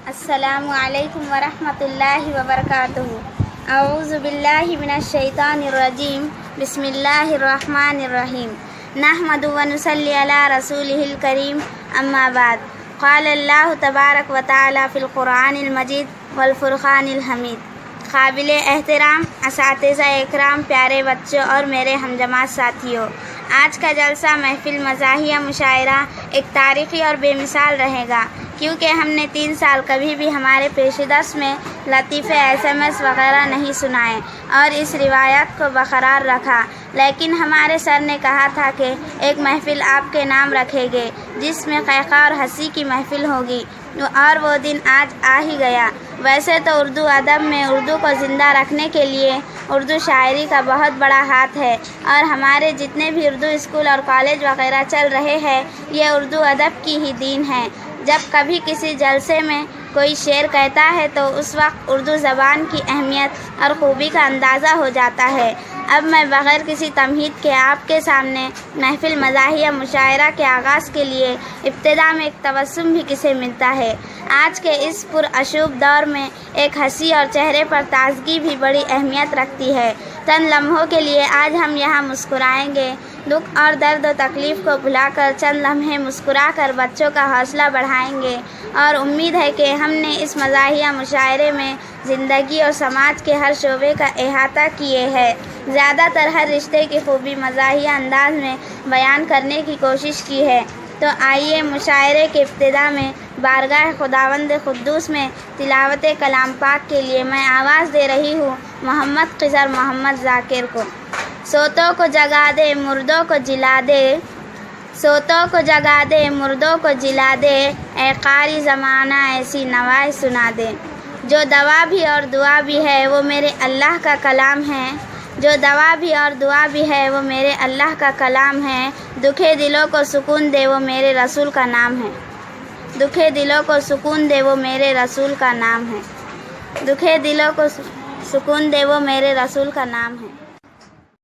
السلام علیکم ورحمۃ اللہ وبرکاتہ۔ اعوذ باللہ من الشیطان الرجیم، بسم اللہ الرحمن الرحیم۔ نحمد و نصلی علی رسولہ الکریم، اما بعد۔ قال اللہ تبارک و تعالی فی القرآن المجید والفرقان الحمید۔ قابل احترام اساتذہ اکرام، پیارے بچوں اور میرے ہم جماعت ساتھیوں، آج کا جلسہ محفل مزاحیہ مشاعرہ ایک تاریخی اور بے مثال رہے گا، کیونکہ ہم نے 3 سال کبھی بھی ہمارے پیش درس میں لطیفے SMS وغیرہ نہیں سنائے اور اس روایت کو برقرار رکھا، لیکن ہمارے سر نے کہا تھا کہ ایک محفل آپ کے نام رکھیں گے جس میں قہقہ اور ہنسی کی محفل ہوگی، اور وہ دن آج آ ہی گیا۔ ویسے تو اردو ادب میں اردو کو زندہ رکھنے کے لیے اردو شاعری کا بہت بڑا ہاتھ ہے، اور ہمارے جتنے بھی اردو اسکول اور کالج وغیرہ چل رہے ہیں یہ اردو ادب کی ہی دین ہے۔ جب کبھی کسی جلسے میں کوئی شعر کہتا ہے تو اس وقت اردو زبان کی اہمیت اور خوبی کا اندازہ ہو جاتا ہے۔ اب میں بغیر کسی تمہید کے آپ کے سامنے محفل مزاحیہ مشاعرہ کے آغاز کے لیے ابتدا میں ایک تبسم بھی کسے ملتا ہے۔ آج کے اس پرآشوب دور میں ایک ہنسی اور چہرے پر تازگی بھی بڑی اہمیت رکھتی ہے۔ چند لمحوں کے لیے آج ہم یہاں مسکرائیں گے، دکھ اور درد و تکلیف کو بھلا کر چند لمحے مسکرا کر بچوں کا حوصلہ بڑھائیں گے، اور امید ہے کہ ہم نے اس مزاحیہ مشاعرے میں زندگی اور سماج کے ہر شعبے کا احاطہ کیے ہے۔ زیادہ تر ہر رشتے کی خوبی مزاحیہ انداز میں بیان کرنے کی کوشش کی ہے۔ تو آئیے مشاعرے کے ابتدا میں بارگاہ خداوند قدوس میں تلاوت کلام پاک کے لیے میں آواز دے رہی ہوں محمد خضر محمد ذاکر کو۔ سوتوں کو جگا دے مردوں کو جلا دے، سوتوں کو جگا دے مردوں کو جلا دے، اے قاری زمانہ ایسی نوائے سنا دے۔ جو دوا بھی اور دعا بھی ہے وہ میرے اللہ کا کلام ہے، جو دوا بھی اور دعا بھی ہے وہ میرے اللہ کا کلام ہے۔ دکھے دلوں کو سکون دے وہ میرے رسول کا نام ہے، دکھے دلوں کو سکون دے وہ میرے رسول کا نام ہے، دکھے دلوں کو سکون دے وہ میرے رسول کا نام ہے۔